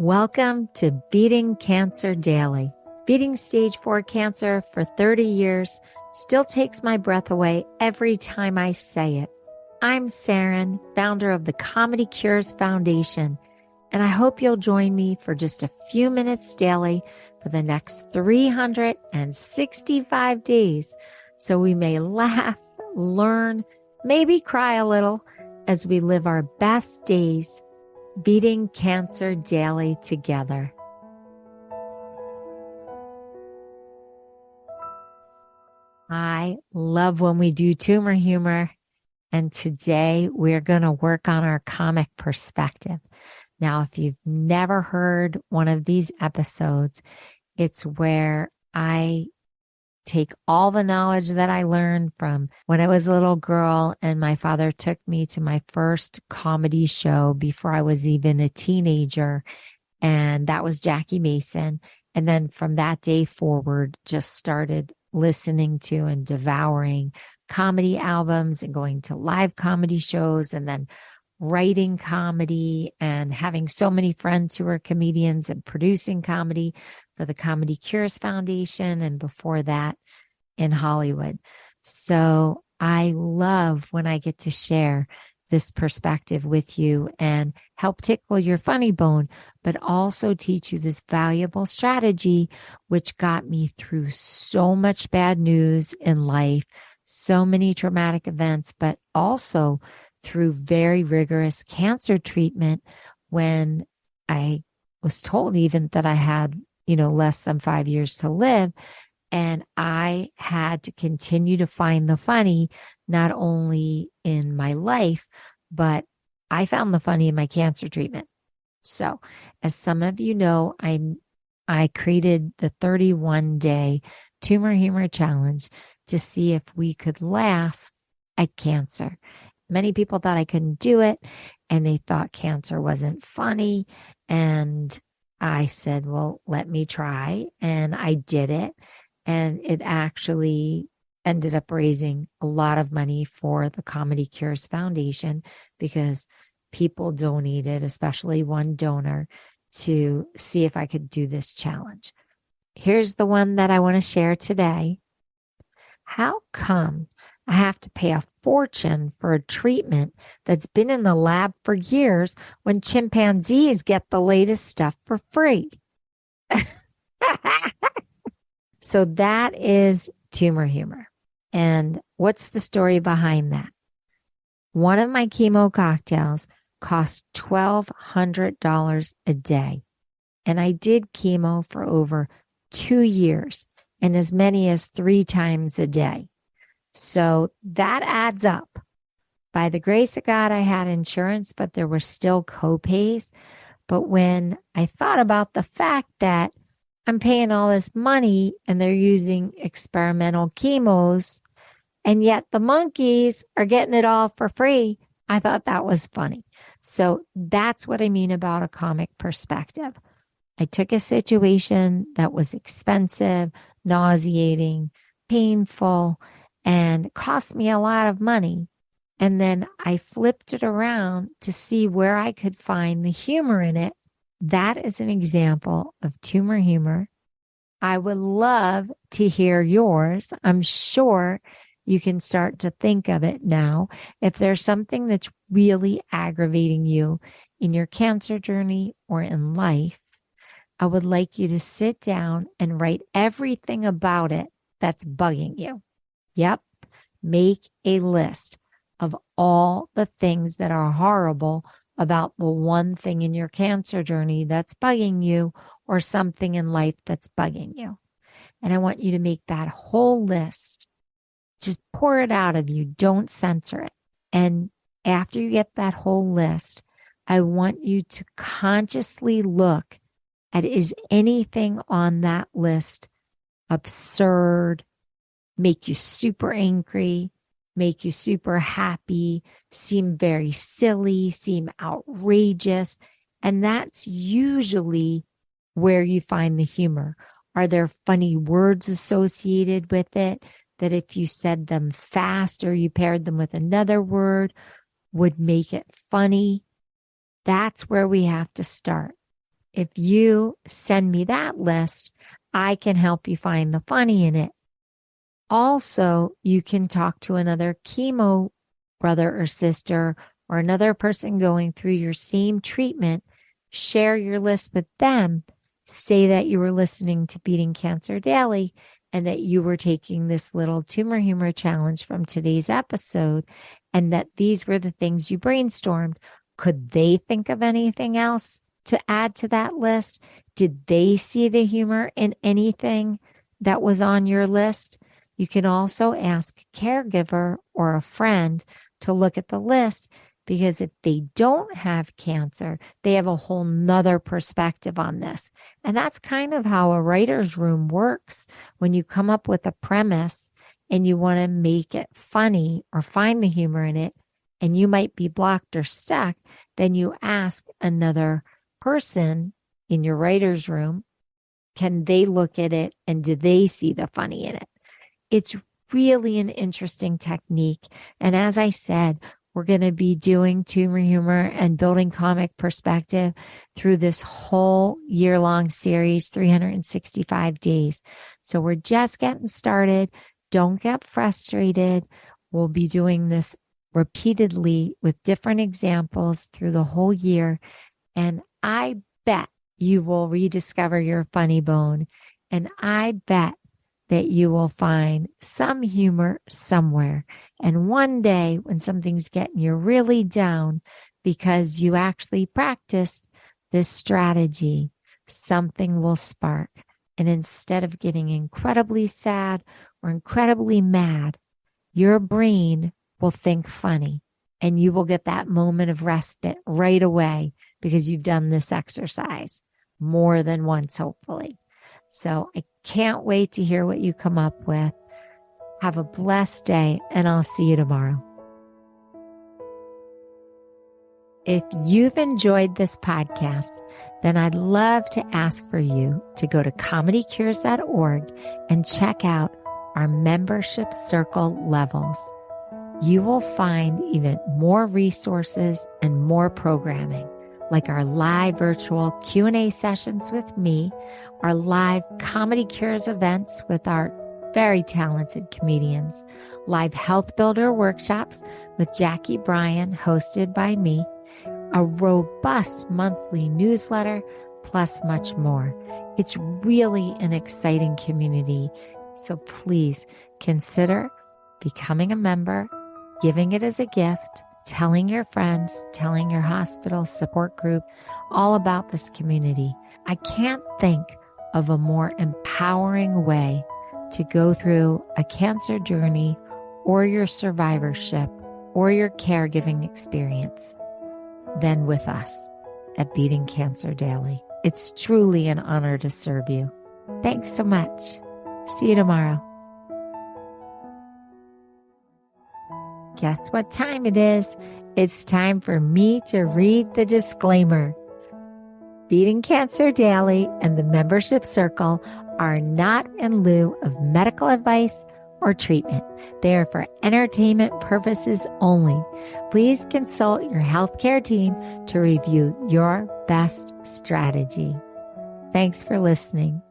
Welcome to Beating Cancer Daily. Beating stage 4 cancer for 30 years still takes my breath away every time I say it. I'm Saren, founder of the ComedyCures Foundation, and I hope you'll join me for just a few minutes daily for the next 365 days so we may laugh, learn, maybe cry a little as we live our best days beating cancer daily together. I love when we do tumor humor, and today we're going to work on our comic perspective. Now, if you've never heard one of these episodes, it's where I take all the knowledge that I learned from when I was a little girl and my father took me to my first comedy show before I was even a teenager. And that was Jackie Mason. And then from that day forward, just started listening to and devouring comedy albums and going to live comedy shows and then writing comedy and having so many friends who were comedians and producing comedy for the ComedyCures Foundation and before that in Hollywood. So I love when I get to share this perspective with you and help tickle your funny bone, but also teach you this valuable strategy, which got me through so much bad news in life, so many traumatic events, but also through very rigorous cancer treatment when I was told even that I had, less than 5 years to live. And I had to continue to find the funny, not only in my life, but I found the funny in my cancer treatment. So as some of you know, I created the 31-day tumor humor challenge to see if we could laugh at cancer. Many people thought I couldn't do it, and they thought cancer wasn't funny. And I said, well, let me try. And I did it. And it actually ended up raising a lot of money for the ComedyCures Foundation because people donated, especially one donor, to see if I could do this challenge. Here's the one that I want to share today. How come I have to pay a fortune for a treatment that's been in the lab for years when chimpanzees get the latest stuff for free? So that is tumor humor. And what's the story behind that? One of my chemo cocktails cost $1,200 a day. And I did chemo for over 2 years and as many as 3 times a day. So that adds up. By the grace of God, I had insurance, but there were still copays. But when I thought about the fact that I'm paying all this money and they're using experimental chemos, and yet the monkeys are getting it all for free, I thought that was funny. So that's what I mean about a comic perspective. I took a situation that was expensive, nauseating, painful, and cost me a lot of money. And then I flipped it around to see where I could find the humor in it. That is an example of tumor humor. I would love to hear yours. I'm sure you can start to think of it now. If there's something that's really aggravating you in your cancer journey or in life, I would like you to sit down and write everything about it that's bugging you. Yep. Make a list of all the things that are horrible about the one thing in your cancer journey that's bugging you or something in life that's bugging you. And I want you to make that whole list. Just pour it out of you. Don't censor it. And after you get that whole list, I want you to consciously look at, is anything on that list absurd, make you super angry, make you super happy, seem very silly, seem outrageous. And that's usually where you find the humor. Are there funny words associated with it that if you said them fast or you paired them with another word would make it funny? That's where we have to start. if you send me that list, I can help you find the funny in it. Also, you can talk to another chemo brother or sister or another person going through your same treatment, share your list with them, say that you were listening to Beating Cancer Daily and that you were taking this little tumor humor challenge from today's episode and that these were the things you brainstormed. Could they think of anything else to add to that list? Did they see the humor in anything that was on your list? You can also ask a caregiver or a friend to look at the list because if they don't have cancer, they have a whole nother perspective on this. And that's kind of how a writer's room works. When you come up with a premise and you want to make it funny or find the humor in it, and you might be blocked or stuck, then you ask another person in your writer's room, can they look at it and do they see the funny in it? It's really an interesting technique. And as I said, we're going to be doing tumor humor and building comic perspective through this whole year-long series, 365 days. So we're just getting started. Don't get frustrated. We'll be doing this repeatedly with different examples through the whole year. And I bet you will rediscover your funny bone. And I bet that you will find some humor somewhere. And one day when something's getting you really down because you actually practiced this strategy, something will spark. And instead of getting incredibly sad or incredibly mad, your brain will think funny and you will get that moment of respite right away because you've done this exercise more than once, hopefully. So I can't wait to hear what you come up with. Have a blessed day, and I'll see you tomorrow. If you've enjoyed this podcast, then I'd love to ask for you to go to ComedyCures.org and check out our membership circle levels. You will find even more resources and more programming, like our live virtual Q&A sessions with me, our live Comedy Cures events with our very talented comedians, live health builder workshops with Jackie Bryan, hosted by me, a robust monthly newsletter, plus much more. It's really an exciting community. So please consider becoming a member, giving it as a gift, telling your friends, telling your hospital support group all about this community. I can't think of a more empowering way to go through a cancer journey or your survivorship or your caregiving experience than with us at Beating Cancer Daily. It's truly an honor to serve you. Thanks so much. See you tomorrow. Guess what time it is? It's time for me to read the disclaimer. Beating Cancer Daily and the Membership Circle are not in lieu of medical advice or treatment. They are for entertainment purposes only. Please consult your healthcare team to review your best strategy. Thanks for listening.